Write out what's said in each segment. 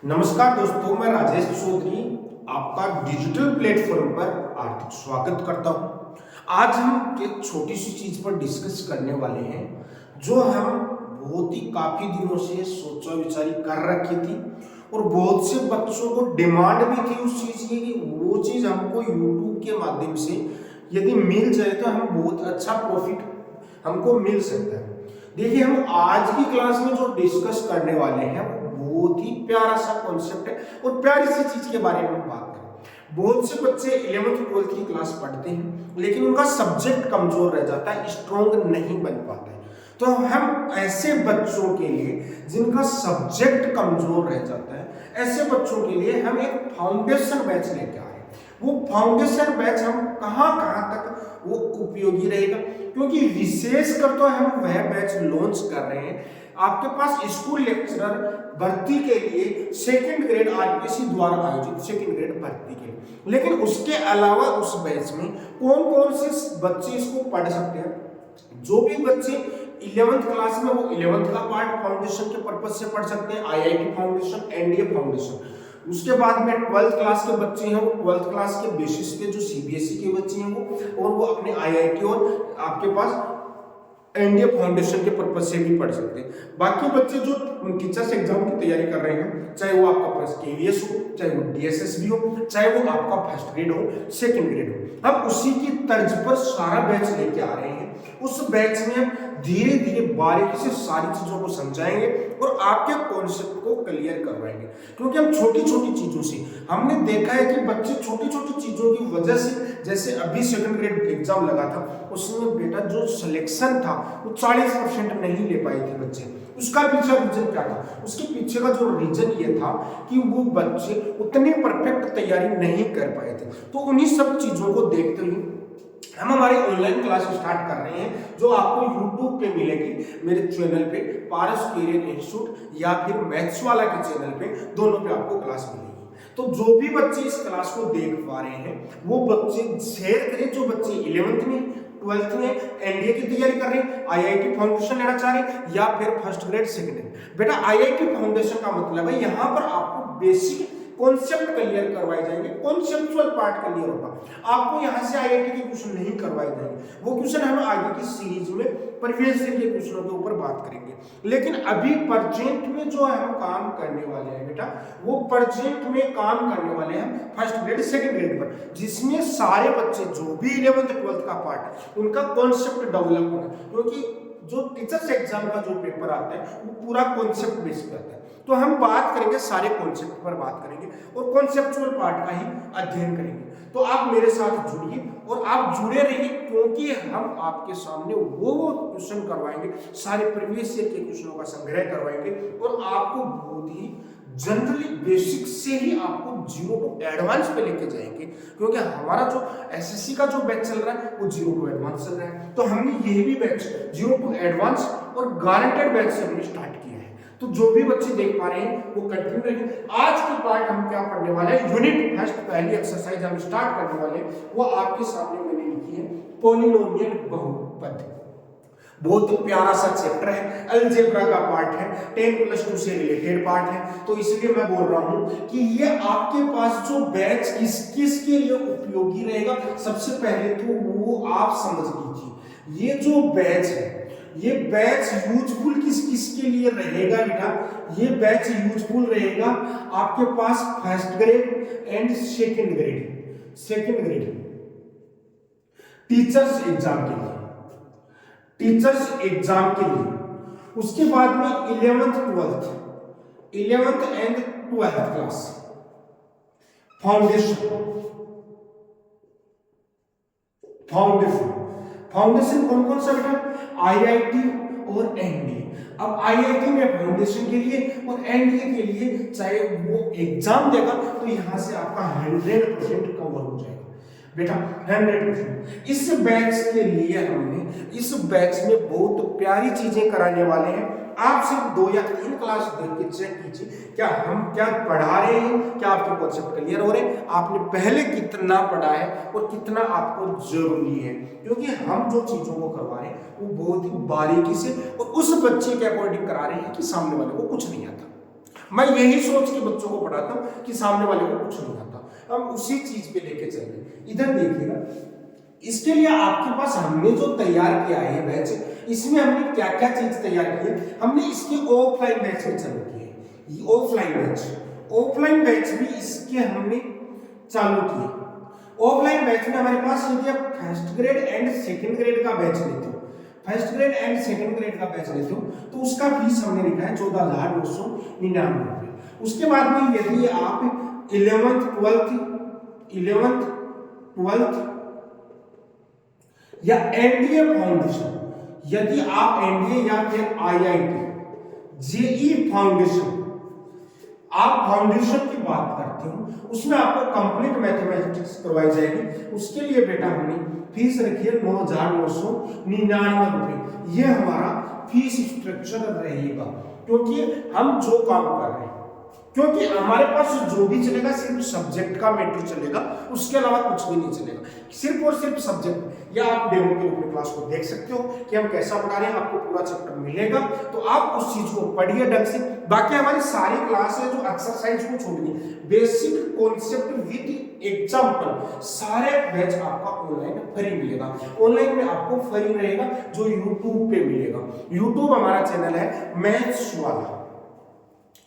नमस्कार दोस्तों, मैं राजेश चौधरी आपका डिजिटल प्लेटफॉर्म पर हार्दिक स्वागत करता हूं। आज हम एक छोटी सी चीज पर डिस्कस करने वाले हैं जो हम बहुत ही काफी दिनों से सोचा विचारी कर रखी थी और बहुत से बच्चों को डिमांड भी थी उस चीज की कि वो चीज हमको यूट्यूब के माध्यम से यदि मिल जाए तो हम बहुत अच्छा प्रॉफिट हमको मिल सकता है। देखिए, हम आज की क्लास में जो डिस्कस करने वाले हैं वो बहुत ही प्यारा सा कॉन्सेप्ट है और प्यारी सी चीज के बारे में हम बात करें। बहुत से बच्चे 11th 12th की क्लास पढ़ते हैं लेकिन उनका सब्जेक्ट कमजोर रह जाता है, स्ट्रॉन्ग नहीं बन पाता है। तो हम ऐसे बच्चों के लिए जिनका सब्जेक्ट कमजोर रह जाता है, ऐसे बच्चों के लिए हम एक फाउंडेशन बैच लेके आ रहे हैं। वो फाउंडेशन बैच हम कहाँ तक वो उपयोगी रहेगा, क्योंकि विशेषकर तो हम वह बैच लॉन्च कर रहे हैं आपके पास स्कूल लेक्चरर भर्ती के लिए सेकंड ग्रेड आरपीएससी द्वारा आयोजित सेकंड ग्रेड भर्ती के लिए। लेकिन उसके अलावा उस बैच में कौन कौन से बच्चे इसको पढ़ सकते हैं। जो भी बच्चे 11th क्लास में, वो 11th का पार्ट फाउंडेशन के पर्पज से पढ़ सकते हैं, आईआईटी फाउंडेशन, एनडीए फाउंडेशन। उसके बाद में 12th क्लास के बच्चे हैं वो 12th क्लास के बेसिस पे जो सीबीएसई के बच्चे हैं वो अपने आईआईटी और आपके पास एनडीए फाउंडेशन के पर्पज से भी पढ़ सकते हैं। बाकी बच्चे जो टीचर्स एग्जाम की तैयारी कर रहे हैं, चाहे वो आपका फर्स्ट केवीएस हो, चाहे वो डीएसएसबी हो, चाहे वो आपका फर्स्ट ग्रेड हो, सेकंड ग्रेड हो, हम उसी की तर्ज पर सारा बैच लेके आ रहे हैं। उस बैच में हम धीरे धीरे बारीकी से सारी चीजों को समझाएंगे और आपके कॉन्सेप्ट को क्लियर करवाएंगे। क्योंकि हम छोटी छोटी चीजों से हमने देखा है कि बच्चे छोटी छोटी चीजों की वजह से, जैसे अभी सेकंड ग्रेड एग्जाम लगा था, उसमें बेटा जो सिलेक्शन था वो 40% नहीं ले पाए थे बच्चे। उसका पीछे रीजन क्या था? उसके पीछे का जो रीजन ये था कि वो बच्चे उतने परफेक्ट तैयारी नहीं कर पाए थे। तो उन्हीं सब चीजों को देखते हुए हम हमारी ऑनलाइन क्लास स्टार्ट कर रहे हैं जो आपको यूट्यूब पे मिलेगी, मेरे चैनल पे पारस करियर इंस्टीट्यूट या फिर मैथ्स वाला के चैनल पे, दोनों पे आपको क्लास मिलेगी। तो जो भी बच्चे इस क्लास को देख पा रहे हैं वो बच्चे शेयर करें। जो बच्चे 11th में 12th में एनडीए की तैयारी कर रहे हैं, आईआईटी फाउंडेशन लेना चाह रहे हैं या फिर फर्स्ट ग्रेड सेकंड ग्रेड। बेटा आईआईटी फाउंडेशन का मतलब है यहाँ पर आपको बेसिक कॉन्सेप्ट क्लियर करवाए जाएंगे, कॉन्सेप्चुअल पार्ट क्लियर होगा। आपको यहाँ से आईआईटी के क्वेश्चन नहीं करवाए जाएंगे, वो क्वेश्चन हम आगे की सीरीज में प्रीवियस ईयर के क्वेश्चनों के ऊपर बात करेंगे। लेकिन अभी प्रेजेंट में जो हम काम करने वाले हैं बेटा, वो प्रेजेंट में काम करने वाले हैं फर्स्ट ग्रेड सेकंड ग्रेड पर, जिसमें सारे बच्चे जो भी 11th 12th का पार्ट है उनका कॉन्सेप्ट डेवलप होगा। क्योंकि जो टीचर्स एग्जाम का जो पेपर आता है वो पूरा कॉन्सेप्ट बेस पे आता है। तो हम बात करेंगे, सारे कॉन्सेप्ट पर बात करेंगे और कॉन्सेप्चुअल पार्ट का ही अध्ययन करेंगे। तो आप मेरे साथ जुड़िए और आप जुड़े रहिए, क्योंकि हम आपके सामने वो क्वेश्चन करवाएंगे, सारे प्रीवियस ईयर के क्वेश्चनों का संग्रह करवाएंगे और आपको बहुत ही जनरली बेसिक से ही आपको जीरो टू एडवांस पे लेके जाएंगे। क्योंकि हमारा जो एसएससी का जो बैच चल रहा है वो जीरो टू एडवांस चल रहा है, तो हमने ये भी बैच जीरो टू एडवांस और गारंटेड बैच से हमने स्टार्ट किया है। तो जो भी बच्चे देख पा रहे हैं वो कंटिन्यू रहिए। आज की पार्ट हम क्या पढ़ने वाले हैं, यूनिट फर्स्ट पहली एक्सरसाइज हम स्टार्ट करने वाले हैं, वो आपके सामने मैंने लिखी है पॉलिनोमियल बहुपद। बहुत ही प्यारा सा चैप्टर है, अलजेब्रा का पार्ट है, 10+2 से रिलेटेड पार्ट है। तो इसलिए मैं बोल रहा हूं कि ये आपके पास जो बैच किसके लिए उपयोगी रहेगा, सबसे पहले तो वो आप समझ लीजिए। ये जो बैच है ये बैच यूजफुल किसके लिए रहेगा बेटा, ये बैच यूजफुल रहेगा आपके पास first grade and second grade teachers exam के लिए, उसके बाद में 11th and 12th class foundation कौन कौन सा बेटा, आईआईटी और एनडीए। अब आईआईटी में फाउंडेशन के लिए और एनडीए के लिए चाहे वो एग्जाम देगा तो यहां से आपका 100% कवर हो जाएगा बेटा, 100%। इस बैच के लिए हमने इस बैच में बहुत प्यारी चीजें कराने वाले हैं। आप सिर्फ 2 या 3 क्लास देख के चेक कीजिए क्या हम क्या पढ़ा रहे हैं, क्या आपके कॉन्सेप्ट क्लियर हो रहे हैं, आपने पहले कितना पढ़ा है और कितना आपको जरूरी है। क्योंकि हम जो चीजों को करवा रहे हैं वो बहुत ही बारीकी से और उस बच्चे के अकॉर्डिंग करा रहे हैं कि सामने वाले को कुछ नहीं आता। मैं यही सोच के बच्चों को पढ़ाता हूँ कि सामने वाले को कुछ नहीं आता, हम उसी चीज पे लेके चल रहे। इधर देखिएगा, इसके लिए आपके पास हमने जो तैयार किया है बैच, इसमें हमने क्या क्या चीज तैयार की है। हमने इसके ऑफलाइन बैच में चालू किए, ऑफलाइन बैच भी इसके हमने चालू किए। ऑफलाइन बैच में हमारे पास यदि आप first grade and second grade का बैच लेते हो, first grade and second grade का बैच लेते हो तो उसका फीस हमने लिखा है 14,999 रुपए। उसके बाद में यदि आप 11th 12th या एनडीए फाउंडेशन, यदि आप एनडीए या फिर आईआईटी जेई फाउंडेशन, आप फाउंडेशन की बात करते हो, उसमें आपको कंप्लीट मैथमेटिक्स करवाई जाएगी। उसके लिए बेटा हमने फीस रखी है 9,999 रुपए। ये हमारा फीस स्ट्रक्चर रहेगा, क्योंकि हम जो काम कर रहे हैं, क्योंकि हमारे पास जो भी चलेगा सिर्फ सब्जेक्ट का मैटर चलेगा, उसके अलावा कुछ भी नहीं चलेगा, सिर्फ और सिर्फ सब्जेक्ट। या आप डेमो के रूप में क्लास को देख सकते हो कि हम कैसा पढ़ा रहे हैं, आपको पूरा चैप्टर मिलेगा तो आप उस चीज को पढ़िए ढंग से। बाकी हमारी सारी क्लास है जो एक्सरसाइज को छोड़ दी, बेसिक कॉन्सेप्ट विद एग्जांपल, सारे बैच आपका ऑनलाइन फ्री मिलेगा। ऑनलाइन में आपको फ्री रहेगा जो यूट्यूब पे मिलेगा। यूट्यूब हमारा चैनल है मैथ्स वाला,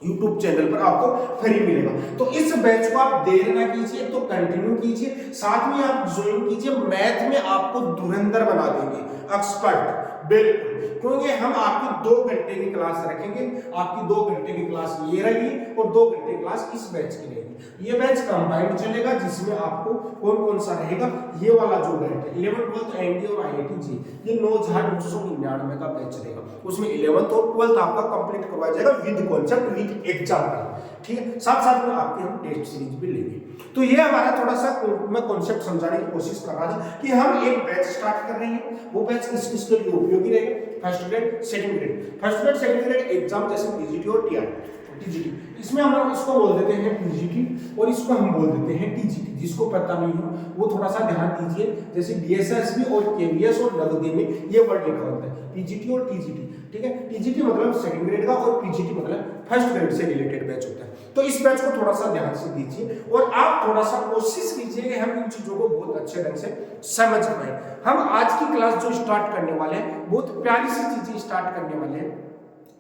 यूट्यूब चैनल पर आपको फ्री मिलेगा। तो इस बैच को आप देर ना कीजिए, तो कंटिन्यू कीजिए, साथ में आप ज्वाइन कीजिए। मैथ में आपको धुरंधर बना देंगे, एक्सपर्ट बिल्कुल, क्योंकि हम आपकी 2 घंटे की क्लास रखेंगे। आपकी 2 घंटे की क्लास ये रहेगी और 2 घंटे की क्लास इस बैच की रहेगी। ये बैच कंबाइंड चलेगा, जिसमें आपको कौन कौन सा रहेगा, ये वाला जो बैच है 11th 12th एनडीए और आईआईटी जी, ये 9,999 का बैच रहेगा। उसमें 11th और 12th आपका कंप्लीट करवाया जाएगा विद कॉन्सेप्ट विद एग्जांपल, ठीक है। साथ साथ में आपके हम टेस्ट सीरीज भी लेंगे। तो ये हमारा थोड़ा सा मैं कॉन्सेप्ट समझाने की कोशिश कर रहा था कि हम एक बैच स्टार्ट कर रहे हैं। वो बैच किस किस के लिए उपयोगी रहेगा, first grade second grade, first grade second grade exam जैसे पीजीटी और टीजीटी, इसमें हम इसको बोल देते हैं पीजीटी और इसको हम बोल देते हैं टीजीटी। जिसको पता नहीं हो वो थोड़ा सा ध्यान दीजिए, जैसे डीएसएसबी और केवीएस और नवोदय में ये वर्ड लिखा होता है पीजीटी और टीजीटी, ठीक है। टीजीटी मतलब सेकंड ग्रेड का और पीजीटी मतलब फर्स्ट ग्रेड से रिलेटेड बैच होता है। तो इस बैच को थोड़ा सा ध्यान से दीजिए और आप थोड़ा सा कोशिश कीजिए कि हम इन चीजों को बहुत अच्छे ढंग से समझ पाए। हम आज की क्लास जो स्टार्ट करने वाले हैं, बहुत प्यारी सी चीजें स्टार्ट करने वाले हैं।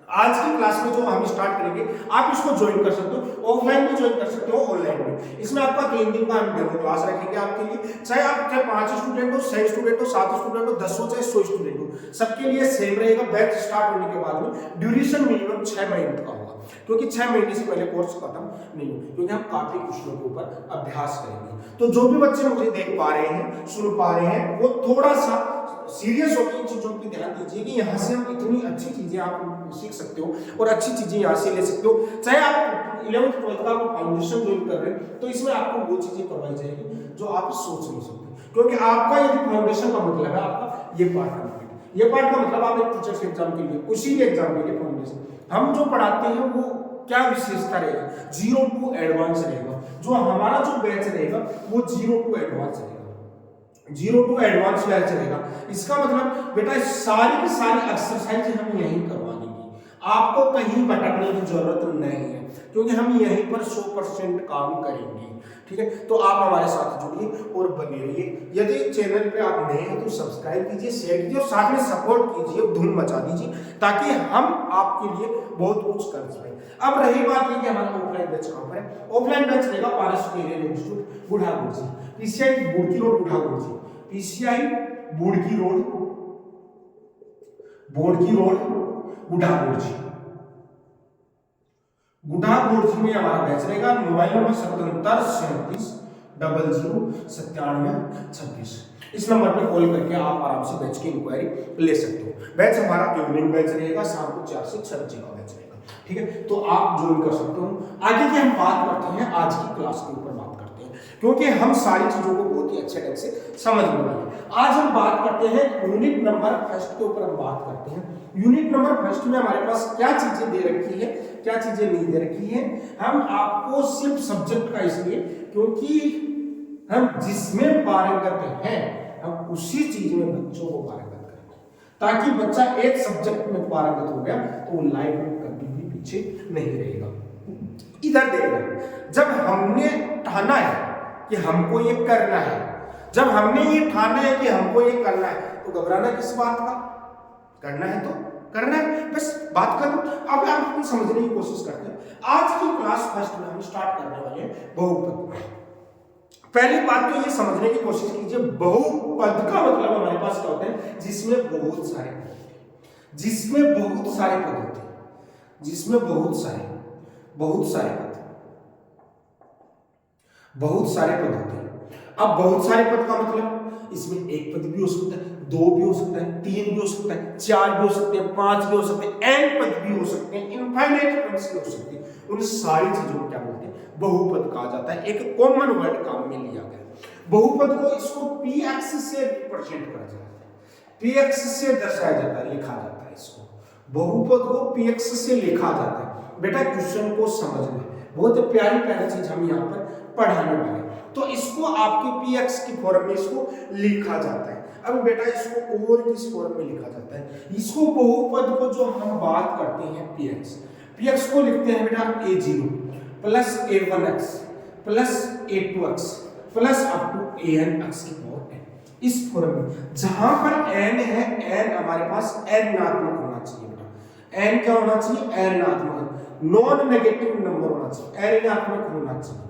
आज की क्लास में जो हम स्टार्ट करेंगे, आप इसको ज्वाइन कर सकते हो, ऑफलाइन भी ज्वाइन कर सकते हो, ऑनलाइन भी। इसमें आपका 3 दिन का हम डेमो क्लास रखेंगे आपके लिए, चाहे 5 स्टूडेंट हो, 6 स्टूडेंट हो, 7 स्टूडेंट हो, 10 हो, चाहे 100 स्टूडेंट हो, सबके लिए सेम रहेगा। बैच स्टार्ट होने के बाद में ड्यूरेशन मिनिमम 6 महीने का होगा, क्योंकि 6 महीने से पहले कोर्स खत्म नहीं हो, क्योंकि हम काफी क्वेश्चनों के ऊपर अभ्यास करेंगे। तो जो भी बच्चे मुझे देख पा रहे हैं, सुन पा रहे हैं, वो थोड़ा सा सीरियस होकर इन चीजों पर ध्यान दीजिए कि यहाँ से हम इतनी अच्छी चीजें आप सीख सकते हो और अच्छी चीजें यहाँ से ले सकते हो। चाहे आप 11th 12th का फाउंडेशन ज्वाइन कर रहे हैं तो इसमें आपको वो चीजें करवाई जाएगी जो आप सोच नहीं सकते, क्योंकि आपका यदि फाउंडेशन का मतलब है आपका ये पार्ट कंप्लीट, ये पार्ट का मतलब आप एक टीचर्स एग्जाम के लिए, किसी भी एग्जाम के लिए फाउंडेशन हम जो पढ़ाते हैं वो क्या विशेषता रहेगा, 0 to एडवांस रहेगा। जो हमारा जो बैच रहेगा वो 0 to एडवांस रहेगा, 0 to एडवांस बैच रहेगा। इसका मतलब बेटा सारी की सारी एक्सरसाइज हम यहीं करवा देंगे, आपको कहीं भटकने की जरूरत नहीं है, क्योंकि हम यहीं पर 100% काम करेंगे, ठीक है। तो आप हमारे साथ जुड़िए और बने रहिए। यदि चैनल पे आप नए हैं तो सब्सक्राइब कीजिए, शेयर कीजिए और साथ में सपोर्ट कीजिए, धूम मचा दीजिए, ताकि हम आपके लिए बहुत कुछ कर सकें। अब रही बात ये कि हमारा ऑफलाइन बैच कहाँ पर है। ऑफलाइन बैच रहेगा Paras career institute Budhagurji, PCI Budki road Budhagurji, PCI Budki road Budhagurji में हमारा बैच रहेगा। Mobile number 7737009726। इस नंबर पे कॉल करके आप आराम से बैच की इंक्वायरी ले सकते हो। बैच हमारा इवनिंग बैच रहेगा, शाम को 4 से 6 बजे का बैच रहेगा, ठीक है। तो आप ज्वाइन कर सकते हो। आगे की हम बात करते हैं, आज की क्लास के ऊपर बात करते हैं, क्योंकि हम सारी चीजों को बहुत ही अच्छे ढंग से समझने वाले हैं। आज हम बात करते हैं यूनिट नंबर फर्स्ट के ऊपर हम बात करते हैं। यूनिट नंबर फर्स्ट में हमारे पास क्या चीजें दे रखी है, क्या चीजें नहीं दे रखी है। हम आपको सिर्फ सब्जेक्ट का इसलिए, क्योंकि हम जिसमें पारंगत हैं हम उसी चीज में बच्चों को पारंगत करेंगे, ताकि बच्चा एक सब्जेक्ट में पारंगत हो गया तो वो लाइफ में कभी भी पीछे नहीं रहेगा। इधर देखना, जब हमने ठाना है कि हमको ये करना है, जब हमने ये ठाना है कि हमको ये करना है, तो घबराना किस बात का? करना है तो करना है, बस बात कर दो। अब आप समझने की कोशिश करते हैं। आज की क्लास फर्स्ट में हम स्टार्ट करने वाले हैं बहुपद। पहली बात तो ये समझने की कोशिश कीजिए, बहुपद का मतलब हमारे पास क्या होता है? जिसमें बहुत सारे पद होते हैं, जिसमें बहुत सारे पद होते हैं, जिसमें बहुत सारे पद होते हैं। अब बहुत सारे पद का मतलब इसमें एक पद भी हो सकता है, दो भी हो सकता है, तीन भी हो सकता है, चार भी हो सकते हैं, पांच भी हो सकते हैं, एन पद भी हो सकते हैं, इनफाइनाइट पद्स भी हो सकते हैं। उन सारी चीजों को क्या बोलते हैं? बहुपद कहा जाता है। एक कॉमन वर्ड काम में लिया गया बहुपद को, इसको पी एक्स से रिप्रेजेंट करा जाता है, पी एक्स से दर्शाया जाता है, लिखा जाता है। इसको बहुपद को पी एक्स से लिखा जाता है। बेटा क्वेश्चन को समझना, बहुत प्यारी प्यारी चीज हम यहाँ पर पढ़ाने वाले हैं। तो इसको आपके पी एक्स की फॉर्म में इसको लिखा जाता है। अब बेटा इसको और किस फॉर्म में लिखा जाता है? इसको बहुपद को जो हम बात करते हैं पी एक्स को लिखते हैं बेटा a0 plus a1x plus a2x plus up to an x की पावर n, इस फॉर्म में। जहां पर n है, n हमारे पास ऋणात्मक होना चाहिए बेटा। n क्या होना चाहिए? ऋणात्मक, नॉन नेगेटिव नंबर होना चाहिए, ऋणात्मक होना चाहिए।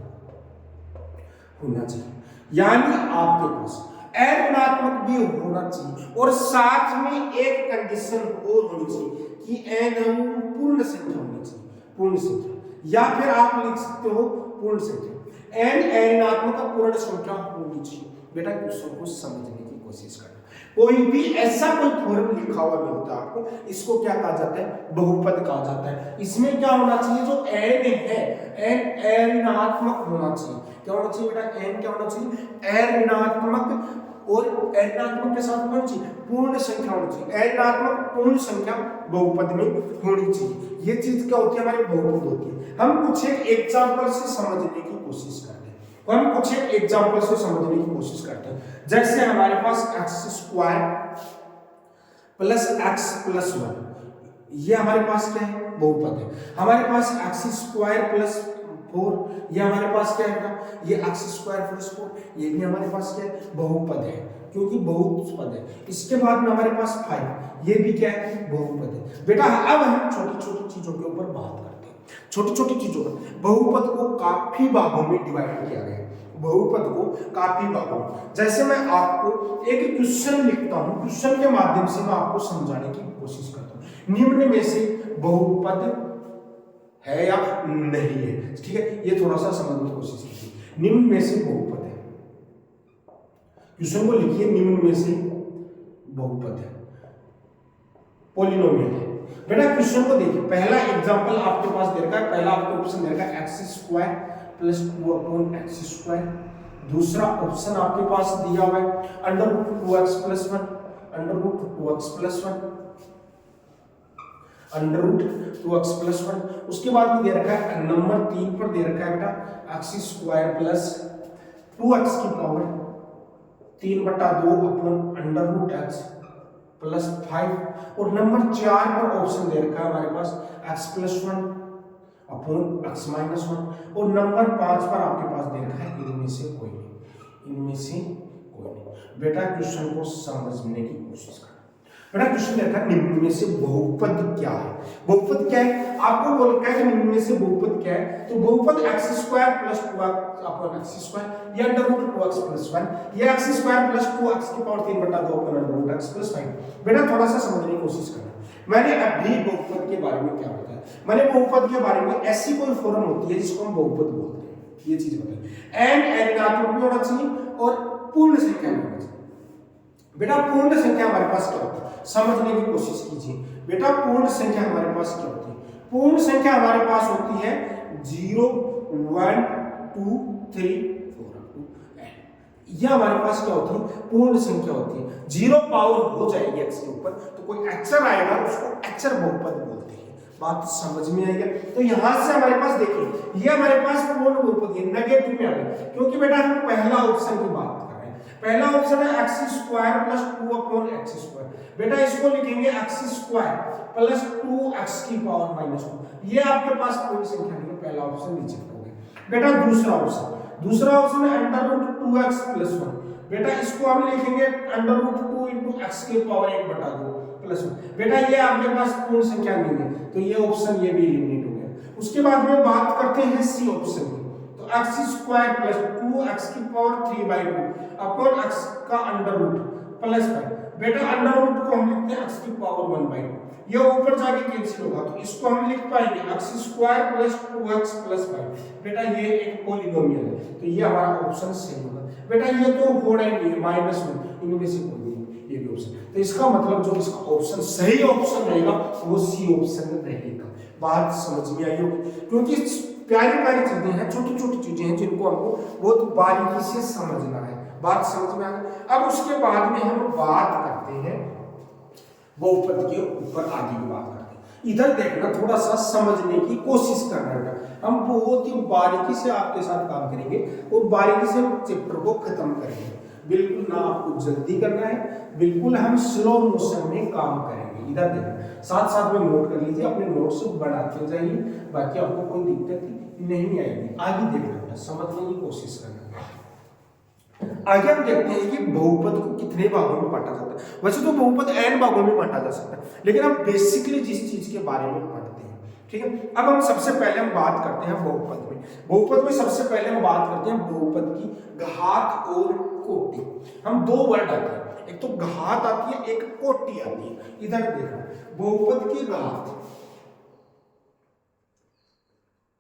यानी आपके पास ऋणात्मक भी होना चाहिए और साथ में एक कंडीशन और होनी चाहिए कि n पूर्ण संख्या होनी चाहिए, पूर्ण संख्या, या फिर आप लिख सकते हो पूर्ण संख्या। n ऋणात्मक पूर्ण संख्या होनी चाहिए। बेटा क्वेश्चन को समझने की कोशिश करना। कोई भी ऐसा कोई फॉर्म लिखा हुआ मिलता है आपको, इसको क्या कहा जाता है? बहुपद कहा जाता है। इसमें क्या होना चाहिए? जो n है, n ऋणात्मक होना चाहिए। क्या होना चाहिए बेटा? n क्या होना चाहिए? ऋणात्मक, और ऋणात्मक के साथ होना चाहिए पूर्ण संख्या होनी चाहिए। ऋणात्मक पूर्ण संख्या बहुपद में होनी चाहिए। ये चीज क्या होती है? हमारी बहुपद होती है। हम कुछ एक एग्जांपल से समझने की कोशिश करते हैं। जैसे हमारे पास x² प्लस x प्लस 1, ये हमारे पास क्या है? बहुपद है। हमारे पास x² प्लस 4, ये हमारे पास क्या है? ये x² प्लस 4, ये भी हमारे पास क्या है? बहुपद है, क्योंकि बहुपद है। इसके बाद में हमारे पास 5, ये भी क्या है? बहुपद है। बेटा अब हम छोटी छोटी चीजों के ऊपर बात करते हैं। छोटी छोटी चीजों पर बहुपद को काफी भागों में डिवाइड किया गया है। बहुपद को काफी भागों में, जैसे मैं आपको एक क्वेश्चन लिखता हूं, क्वेश्चन के माध्यम से मैं आपको समझाने की कोशिश करता हूं। निम्न में से बहुपद है या नहीं है, ठीक है? ये थोड़ा सा समझने की कोशिश कीजिए। निम्न में से बहुपद है, क्वेश्चन को लिखिए, निम्न में से बहुपद है, पॉलिनोमियल है। बेटा क्वेश्चन को देखिए, पहला एग्जांपल आपके पास दे रखा है, पहला आपको ऑप्शन दे रखा है x² प्लस 2/x²। दूसरा ऑप्शन आपके पास दिया हुआ है √2x plus 1, √2x plus 1, √2x plus 1। उसके बाद में दे रखा है नंबर 3 पर दे रखा है बेटा x² प्लस 2x की पावर 3/2 अपॉन √x प्लस 5। और नंबर 4 पर ऑप्शन दे रखा है हमारे पास x plus 1 upon x minus 1। और नंबर 5 पर आपके पास दे रखा है इनमें से कोई नहीं। बेटा क्वेश्चन को समझने की कोशिश करना। बेटा क्वेश्चन देखा निम्न में से बहुपद क्या है? बहुपद क्या है? आपको बोल रखा है कि निम्न में से बहुपद क्या है? तो बहुपद x² plus 2x upon x², या √2x प्लस 1, या x² प्लस 2x की पावर 3/2 अपॉन √x प्लस 5। बेटा थोड़ा सा समझने की कोशिश करना। मैंने अभी बहुपद के बारे में क्या बताया? मैंने बहुपद के बारे में ऐसी कोई फॉर्म होती है जिसको हम बहुपद बोलते हैं, ये चीज बताई। n ऋणात्मक भी होना चाहिए और पूर्ण संख्या भी होना चाहिए। बेटा पूर्ण संख्या हमारे पास क्या होती है? समझने की कोशिश कीजिए। बेटा पूर्ण संख्या हमारे पास क्या होती है? पूर्ण संख्या हमारे पास होती है 0 1 2 3 4 n। यह हमारे पास क्या होती है? पूर्ण संख्या होती है। 0 पावर हो जाएगी x के ऊपर तो कोई अक्षर आएगा, उसको अक्षर बहुपद बोलते हैं। बात समझ में आई क्या? तो यहां से हमारे पास देखिए, ये हमारे पास पूर्ण बहुपद है, नेगेटिव में आ गया, क्योंकि बेटा हम पहला ऑप्शन की बात कर रहे हैं। पहला ऑप्शन है x² प्लस 2 अपॉन x²। बेटा इसको लिखेंगे एक्स स्क्वायर प्लस 2x⁻⁻2। ये आपके पास कोई संख्या नहीं है, पहला ऑप्शन नीचे हो गया। बेटा दूसरा ऑप्शन है √2x + 1। बेटा इसको हम लिखेंगे √2 × x⁻1/2 + 1। बेटा ये आपके पास कोई संख्या नहीं है, तो ये ऑप्शन ये भी एलिमिनेट हो गया। उसके बाद में बात करते हैं सी ऑप्शन की, तो x² + 2x⁻3/2 अपॉन x का अंडर रूट प्लस 5। बेटा अंडर रूट को हम लिखते हैं x⁻1/2, ये ऊपर जाके कैंसिल होगा, तो इसको हम लिख पाएंगे x² + 2x + 5। बेटा ये एक पॉलिनोमियल है, तो ये हमारा ऑप्शन सही होगा। बेटा ये तो होना ही नहीं है, -1 इनमें से कोई नहीं, ये भी ऑप्शन। तो इसका मतलब जो इसका ऑप्शन सही ऑप्शन रहेगा वो सी ऑप्शन रहेगा। बात समझ में आई होगी, क्योंकि प्यारी प्यारी चीजें हैं, छोटी छोटी चीजें हैं जिनको हमको बहुत बारीकी से समझना है। बात समझ में आ गई। अब उसके बाद में हम बात करते हैं बहुपद के ऊपर, आगे की बात करते हैं। इधर देखना, थोड़ा सा समझने की कोशिश करना है। हम बहुत ही बारीकी से आपके साथ काम करेंगे और बारीकी से चैप्टर को खत्म करेंगे। बिल्कुल ना आपको जल्दी करना है, बिल्कुल हम स्लो मोशन में काम करेंगे। इधर देखना, साथ साथ में नोट कर लीजिए, अपने नोट्स बढ़ाते जाइए, बाकी आपको कोई दिक्कत नहीं आएगी। आगे देखना, समझने की कोशिश करना। आगे हम देखते हैं कि बहुपद को कितने भागों में बांटा जाता है। वैसे तो बहुपद n भागों में बांटा जा सकता है, लेकिन हम बेसिकली जिस चीज के बारे में पढ़ते हैं, ठीक है। अब हम सबसे पहले हम बात करते हैं बहुपद में। बहुपद में सबसे पहले हम बात करते हैं बहुपद की घात और कोटि। हम दो वर्ड आते हैं, एक तो घात आती है, एक कोटि आती है। इधर देखो, बहुपद की घात,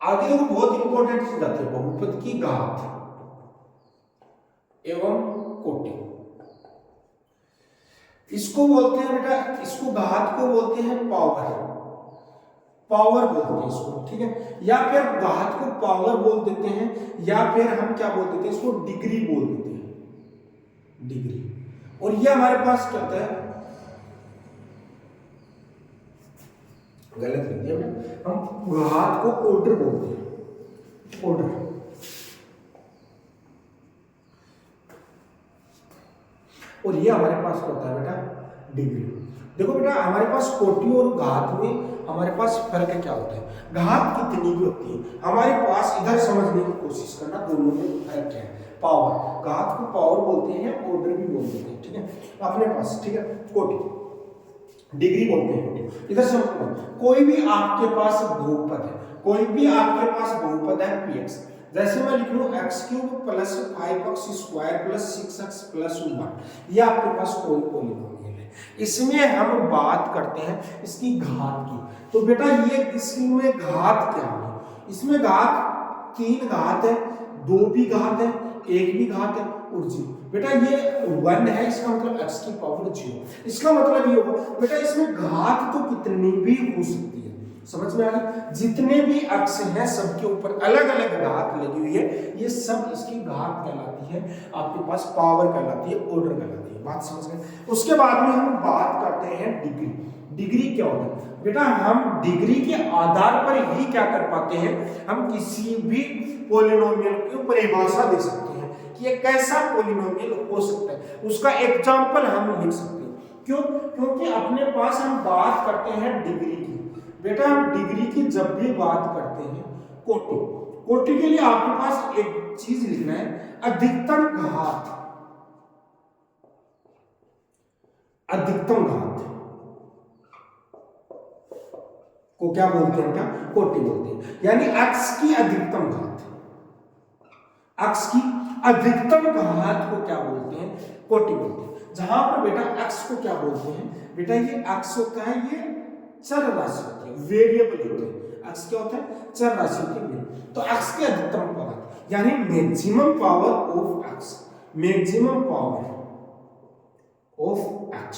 आगे देखो बहुत इंपॉर्टेंट चीज आती है, बहुपद की घात एवं कोटि। इसको बोलते हैं बेटा, इसको घात को बोलते हैं पावर बोलते हैं इसको, ठीक है। या फिर घात को पावर बोल देते हैं, या फिर हम क्या बोल देते हैं, इसको डिग्री बोल देते हैं, डिग्री। और ये हमारे पास क्या होता है, गलत लिख दिया, हम घात को ऑर्डर बोलते हैं, ऑर्डर। और ये हमारे पास क्या होता है बेटा, डिग्री। देखो बेटा, हमारे पास कोटि और घात में हमारे पास फर्क क्या होता है। घात कितनी भी होती है, हमारे पास इधर समझने की कोशिश करना, दोनों में फर्क क्या है। पावर, घात को पावर बोलते हैं, ऑर्डर भी बोलते हैं, ठीक है अपने पास, ठीक है। कोटि, डिग्री बोलते हैं कोटि। इधर समझो, कोई भी आपके पास बहुपद है, कोई भी आपके पास बहुपद है px, जैसे मैं लिख लूं x³ + 5x² + 6x + 1, ये आपके पास कोई पॉलिनोमियल है। इसमें हम बात करते हैं इसकी घात की। तो बेटा ये इसमें घात क्या है, इसमें घात 3 घात है, 2 भी घात है, 1 भी घात है और 0। बेटा ये 1 है, इसका मतलब x⁻0। इसका मतलब ये होगा बेटा, इसमें घात तो कितनी भी हो सकती है, समझ में आ गई। जितने भी अक्ष हैं सबके ऊपर अलग अलग घात लगी हुई है, ये सब इसकी घात कहलाती है, आपके पास पावर कहलाती है, ऑर्डर कहलाती है। बात समझ गए। उसके बाद में हम बात करते हैं डिग्री। डिग्री क्या होता है बेटा, हम डिग्री के आधार पर ही क्या कर पाते हैं, हम किसी भी पॉलिनोमियल की परिभाषा दे सकते हैं कि ये कैसा पॉलिनोमियल हो सकता है, उसका एग्जाम्पल हम लिख सकते हैं। क्यों? क्योंकि अपने पास हम बात करते हैं डिग्री की। बेटा हम डिग्री की जब भी बात करते हैं, कोटि के लिए आपके पास एक चीज लिखना है, अधिकतम घात, अधिकतम घात को क्या बोलते हैं, क्या कोटि बोलते हैं। यानी x की अधिकतम घात, x की अधिकतम घात को क्या बोलते हैं, कोटि बोलते हैं। जहां पर बेटा x को क्या बोलते हैं, बेटा ये x होता है, ये चर राशि होती है, वेरिएबल होती है। x क्या होता है, चर राशि होती है। तो x की अधिकतम घात यानी maximum power of x, maximum power of x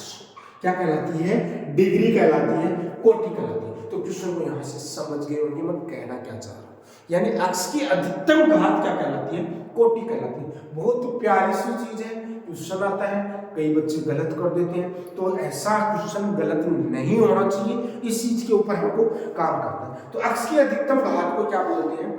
क्या कहलाती है, डिग्री कहलाती है, कोटि कहलाती है। तो क्वेश्चन को यहां से समझ गए होंगे मैं कहना क्या चाह रहा हूं। यानी x की अधिकतम घात क्या कहलाती है, कोटि कहलाती है। बहुत प्यारी सी चीज है, क्वेश्चन आता है, कई बच्चे गलत कर देते हैं, तो ऐसा क्वेश्चन गलत नहीं होना चाहिए, इस चीज के ऊपर हमको काम करना है। तो x की अधिकतम घात को क्या बोलते हैं,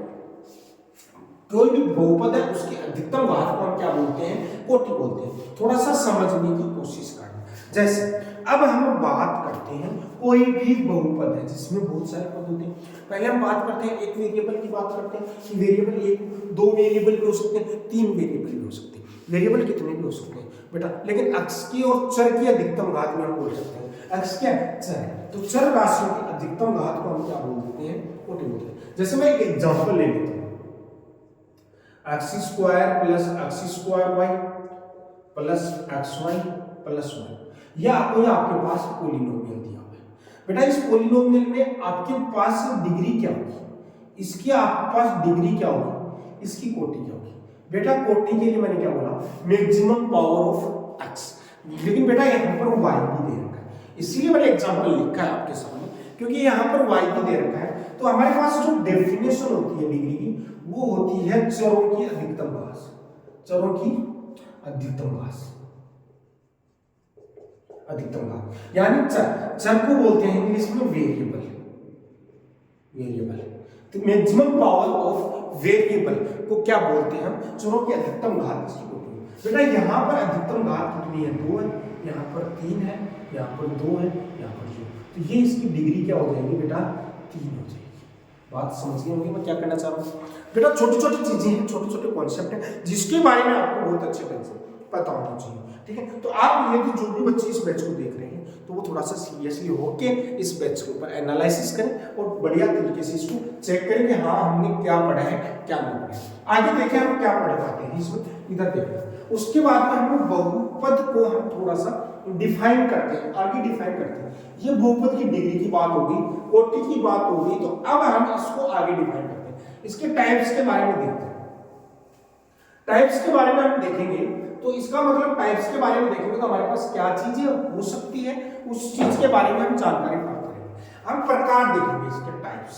कोई भी बहुपद है उसकी अधिकतम घात को हम क्या बोलते हैं, कोटि बोलते हैं। थोड़ा सा समझने की कोशिश करना। जैसे अब हम बात करते हैं कोई भी बहुपद है जिसमें बहुत सारे पद होते हैं। पहले हम बात करते हैं एक वेरिएबल की बात करते हैं कि वेरिएबल एक, दो वेरिएबल भी हो सकते हैं, तीन वेरिएबल भी हो सकते हैं, वेरिएबल कितने भी हो सकते हैं बेटा। लेकिन अक्ष की और चर की अधिकतम घात में हम बोल सकते हैं, अक्ष क्या चर है, तो चर राशियों की अधिकतम घात को हम क्या बोलते हैं, कोटि बोलते हैं। जैसे मैं एक एग्जांपल ले लेता हूं, x square plus x square y plus x y plus y, या कोई आपके पास पोलिनोमियल दिया हुआ है बेटा। इस पोलिनोमियल में आपके पास डिग्री क्या होगी, इसकी आपके पास डिग्री क्या होगी, इसकी कोटि क्या होगी बेटा। कोटि के लिए मैंने क्या बोला, मैक्सिमम पावर ऑफ एक्स, लेकिन बेटा यहाँ पर वाई भी दे रखा है, इसीलिए मैंने एग्जांपल लिखा है आपके सामने, क्योंकि यहाँ पर वाई भी दे रखा है। तो हमारे पास जो डेफिनेशन होती है डिग्री की, वो होती है चरों की अधिकतम घात, चरों की अधिकतम घात, अधिकतम घात यानी चर को बोलते हैं इंग्लिश में वेरिएबल, वेरिएबल। तो मैक्सिमम पावर ऑफ वेरिएबल को क्या बोलते हैं हम, चरों की अधिकतम घात इसकी बोलते हैं बेटा। यहाँ पर अधिकतम घात कितनी है, 2 है, यहाँ पर 3 है, यहाँ पर 2 है, यहाँ पर 2, तो ये इसकी डिग्री क्या हो जाएगी बेटा, 3 हो जाएगी। बात समझ गए होंगे मैं क्या करना चाह रहा हूँ बेटा। छोटी छोटी चीजें हैं, छोटे छोटे कॉन्सेप्ट हैं जिसके बारे में आपको बहुत अच्छे ढंग से पता होना चाहिए, ठीक है। तो आप यदि जो भी बच्चे इस बैच को देख रहे हैं तो वो थोड़ा सा सीरियसली होके इस बैच के ऊपर एनालिसिस करें और बढ़िया तरीके से इसको चेक करें कि हाँ हमने क्या पढ़ा है क्या नहीं पढ़ा है। आगे देखें हम क्या पढ़ पाते हैं इसमें, इधर देखें। उसके बाद में हम बहुपद को हम थोड़ा सा डिफाइन करते हैं, आगे डिफाइन करते हैं। ये बहुपद की डिग्री की बात होगी, कोटि की बात होगी, तो अब हम इसको आगे डिफाइन करते हैं। इसके टाइप्स के बारे में देखते हैं। टाइप्स के बारे में हम देखेंगे तो इसका मतलब टाइप्स के बारे में देखेंगे तो हमारे पास क्या चीजें हो सकती है, उस चीज के बारे में हम जानकारी प्राप्त करेंगे। हम प्रकार देखेंगे, इसके टाइप्स,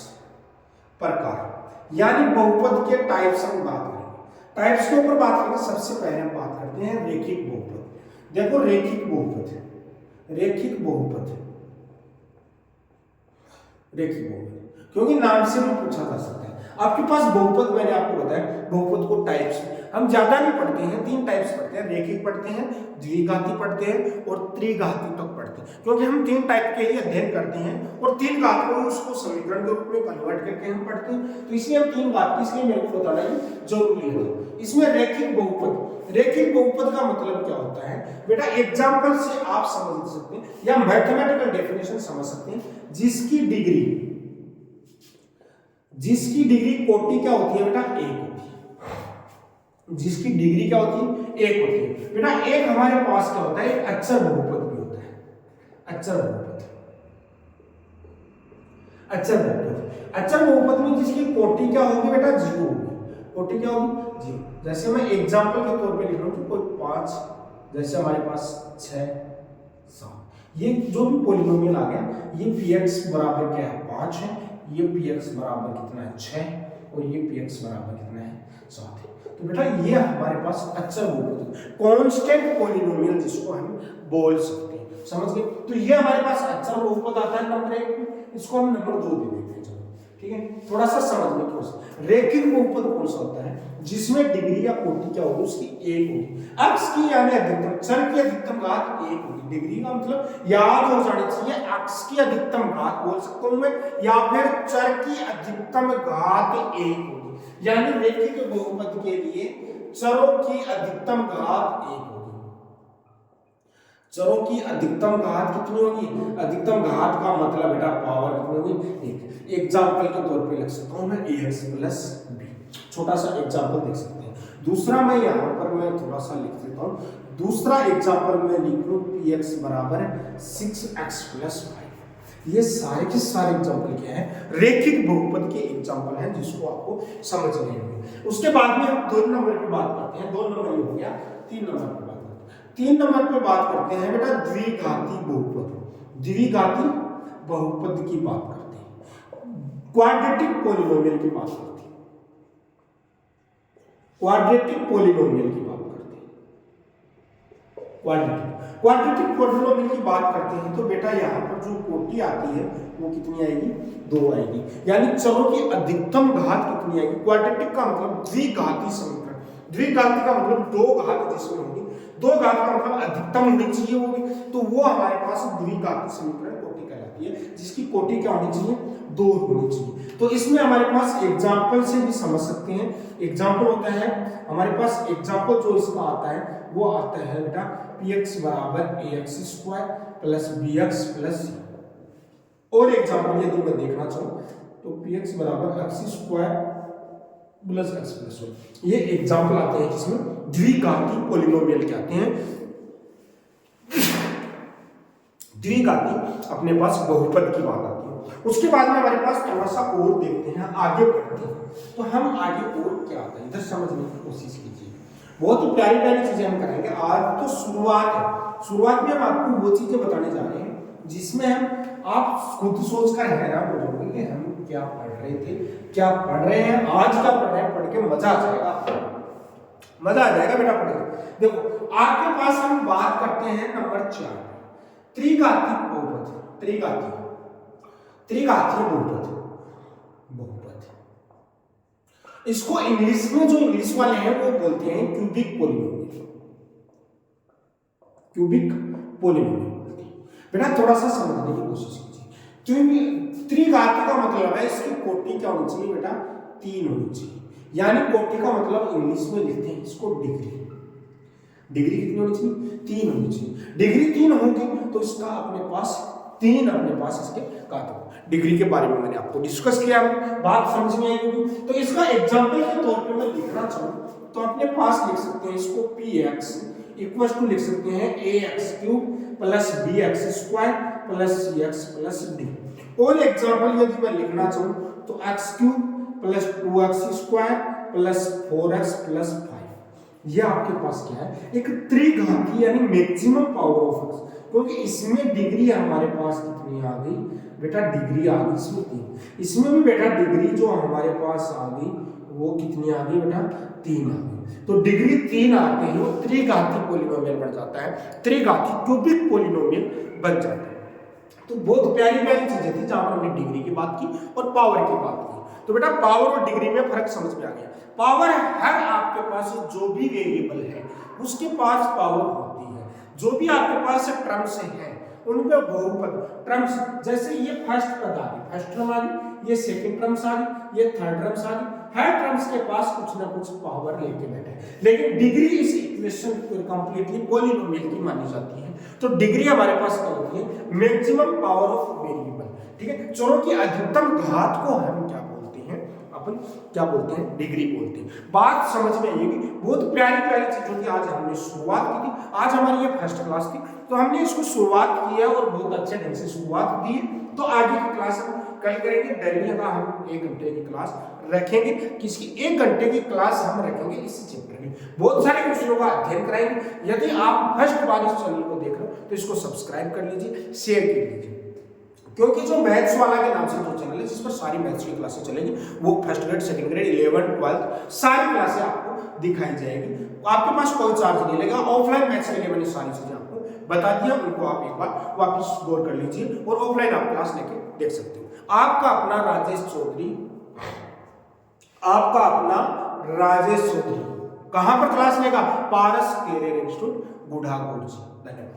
प्रकार यानी बहुपद के टाइप्स हम बात करेंगे। टाइप्स के ऊपर बात करेंगे, सबसे पहले हम बात करते हैं रेखिक बहुपद। देखो रेखिक बहुपद, रेखिक बहुपद, रेखिक बहुपद, क्योंकि नाम से भी पूछा जा सकता है। आपके पास बहुपद, मैंने आपको बताया बहुपद को टाइप्स हम ज्यादा नहीं पढ़ते हैं, 3 टाइप्स पढ़ते हैं, रेखिक पढ़ते हैं, द्विघाती पढ़ते हैं और त्रिघाती तक पढ़ते हैं, क्योंकि हम 3 टाइप के ही अध्ययन करते हैं और 3 घात को उसको समीकरण के रूप में कन्वर्ट करके हम पढ़ते हैं। तो इसलिए हम 3 घात, इसलिए मेरे को बताना जरूरी है। इसमें रेखिक बहुपद, रेखिक बहुपद का मतलब क्या होता है बेटा, एग्जाम्पल से आप समझ सकते हैं या मैथमेटिकल डेफिनेशन समझ सकते हैं, जिसकी डिग्री कोटि क्या होती है बेटा, 1 होती है। जिसकी डिग्री क्या होती है, 1 होती है बेटा। एक हमारे पास क्या होता है, एक अचर बहुपद भी होता है, अचर बहुपद, अचर बहुपद। अचर बहुपद में जिसकी कोटि क्या होगी बेटा, 0 होगी। कोटि क्या होगी, 0। जैसे मैं एग्जांपल के तौर पे लिख रहा हूँ, कोई 5, जैसे हमारे पास 6, 7, ये जो भी पॉलिनोमियल आ गया, ये px बराबर क्या है, 5 है, ये px बराबर कितना है, 6, और ये px बराबर कितना है, 7 है। तो बेटा ये हमारे पास अचर बहुपद, कांस्टेंट पॉलिनोमियल जिसको हम बोल सकते हैं, समझ गए। तो ये हमारे पास अचर बहुपद आता है नंबर 1 में, इसको हम नंबर 2 दे देते हैं, चलो ठीक है। थोड़ा सा समझ में थोड़ा सा रेखिक बहुपद कौन सा होता है, जिसमें डिग्री या कोटि क्या होगी, उसकी 1 होगी। अक्ष की यानी अधिकतम, चर की अधिकतम घात 1 होगी। डिग्री का मतलब याद हो जाना चाहिए, अक्ष की अधिकतम घात बोल सकता हूं मैं, या फिर चर की अधिकतम घात 1 होगी। यानी रेखिक बहुपद के लिए चरों की अधिकतम घात 1 होगी। चरों की अधिकतम घात कितनी होगी, अधिकतम घात का मतलब बेटा पावर कितनी होगी, 1। एग्जांपल के तौर पे लिख सकता हूं मैं ax प्लस b, छोटा सा एग्जांपल देख सकते हैं। दूसरा मैं यहाँ पर मैं थोड़ा सा लिख देता हूँ, दूसरा एग्जांपल मैं लिख लूँ px बराबर 6x प्लस 5। ये सारे के सारे एग्जांपल क्या है, रेखिक बहुपद के एग्जांपल हैं, जिसको आपको समझने होंगे। उसके बाद में हम 2 नंबर पे बात करते हैं, 2 नंबर ये हो गया, 3 नंबर पे बात करते हैं। 3 नंबर पे बात करते हैं बेटा द्विघाती बहुपद, द्विघाती बहुपद की बात करते हैं, क्वाड्रेटिक पॉलिनोमियल की बात करते हैं, क्वाड्रेटिक पॉलिनोमियल की बात करते हैं, क्वाड्रेटिक पॉलिनोमियल की बात करते हैं। तो बेटा यहाँ पर जो कोटि आती है वो कितनी आएगी, 2 आएगी। यानी चरों की अधिकतम घात कितनी आएगी, क्वाड्रेटिक का मतलब द्विघाती समीकरण, द्विघाती का मतलब 2 घात जिसमें होगी, दो घात का मतलब अधिकतम होनी चाहिए वो भी, तो वो हमारे पास द्विघाती समीकरण कोटि कहलाती है, जिसकी कोटि क्या होनी चाहिए, 2 होनी चाहिए। तो इसमें हमारे पास एग्जाम्पल से भी समझ सकते हैं। एग्जाम्पल होता है हमारे पास, एग्जाम्पल जो इसका आता है वो आता है बेटा px बराबर ax² plus bx plus c। और एग्जाम्पल यदि मैं देखना चाहूँ तो px बराबर x² प्लस x प्लस 1, ये एग्जाम्पल आते हैं जिसमें द्विघाती पॉलिनोमियल कहते हैं। द्विघाती अपने पास बहुपद की बात आती है। उसके बाद में हमारे पास थोड़ा सा और देखते हैं, आगे बढ़ते हैं। तो हम आगे और क्या आता है इधर समझने की कोशिश कीजिए। बहुत ही प्यारी प्यारी चीजें हम करेंगे। आज तो शुरुआत है, शुरुआत में हम आपको वो चीजें बताने जा रहे हैं जिसमें हम आप खुद सोचकर हैरान हो जाओगे कि हम क्या पढ़ रहे थे, क्या पढ़ रहे हैं, आज क्या पढ़ रहे हैं, पढ़ के मजा आ जाएगा, मजा आ जाएगा बेटा पढ़ के। देखो आपके पास हम बात करते हैं नंबर 4, त्रिघाती बहुपद, त्रिघातीय बहुपद। इसको इंग्लिश में जो इंग्लिश वाले हैं वो बोलते हैं क्यूबिक पॉलिनोमियल, क्यूबिक पॉलिनोमियल बोलते हैं। बेटा थोड़ा सा समझने की कोशिश कीजिए। क्योंकि त्रिघाती का मतलब है इसकी कोटि क्या होनी चाहिए बेटा, 3 होनी चाहिए। यानी कोटि का मतलब इंग्लिश में लिखते हैं इसको डिग्री। डिग्री कितनी होनी चाहिए, 3 होनी चाहिए। डिग्री 3 होगी तो इसका अपने पास 3 अपने पास इसके घात। डिग्री के बारे में मैंने आपको डिस्कस किया, बात समझ में आई होगी। तो इसका एग्जांपल के तौर पे मैं लिखना चाहूँ तो अपने पास लिख सकते हैं इसको px इक्वल टू लिख सकते हैं ax³ plus bx² plus cx plus d। और एग्जांपल यदि मैं लिखना चाहूँ तो x³ plus 2x² plus 4x plus 5। ये आपके पास क्या है, एक त्रिघाती यानी मैक्सिमम पावर ऑफ x। क्योंकि इसमें डिग्री हमारे पास कितनी आ गई बेटा, डिग्री आ गई इसमें 3। इसमें भी बेटा डिग्री जो हमारे पास आ गई वो कितनी आ गई बेटा, 3 आ गई। तो डिग्री 3 आते ही वो त्रिघाती पॉलिनोमियल बन जाता है, त्रिघाती क्यूबिक पॉलिनोमियल बन जाता है। तो बहुत प्यारी प्यारी चीजें थी जहां पर हमने डिग्री की बात की और पावर की बात की। तो बेटा पावर और डिग्री में फर्क समझ में आ गया। पावर हर आपके पास जो भी वेरिएबल है उसके पास पावर होती है। जो भी आपके पास टर्म्स हैं उनपे बहुपद टर्म्स, जैसे ये फर्स्ट पद आ गई, फर्स्ट टर्म आ गई, ये सेकंड टर्म्स आ गई, ये थर्ड टर्म्स आ गई। हर टर्म्स के पास कुछ ना कुछ पावर लेके बैठे, लेकिन डिग्री इस इक्वेशन को कंप्लीटली पॉलिनोमियल की मानी जाती है। तो डिग्री हमारे पास क्या होती है, मैक्सिमम पावर ऑफ वेरिएबल। ठीक है, चलो कि अधिकतम घात को हम क्या बोलते हैं, अपन क्या बोलते हैं, डिग्री बोलते हैं। बात समझ में आएगी। बहुत प्यारी प्यारी चीजों की आज हमने शुरुआत की थी। आज हमारी ये फर्स्ट क्लास थी तो हमने इसको शुरुआत की है और बहुत अच्छे ढंग से शुरुआत दी है। तो आगे की क्लास हम कल करेंगे। डरिए का हम 1 घंटे की क्लास रखेंगे, किसकी 1 घंटे की क्लास हम रखेंगे इस चैप्टर की। बहुत सारे क्वेश्चनों का अध्ययन कराएंगे। यदि आप फर्स्ट बार इस चैनल को देख रहे हो तो इसको सब्सक्राइब कर लीजिए, शेयर कर लीजिए। क्योंकि जो मैथ्स वाला के नाम से जो चैनल है जिस पर सारी मैथ्स की क्लासें चलेंगी वो first grade, second grade, 11th 12th सारी क्लासें आपको दिखाई जाएगी। आपके पास कोई चार्ज नहीं लगेगा। ऑफलाइन मैथ्स के लिए मैंने सारी चीजें आपको बता दिया, उनको आप एक बार वापस गौर कर लीजिए और ऑफलाइन आप क्लास लेके देख सकते हो। आपका अपना राजेश चौधरी, आपका अपना राजेश चौधरी कहां पर क्लास लेगा, पारस कैरियर इंस्टीट्यूट, गुढ़ागुड़। धन्यवाद।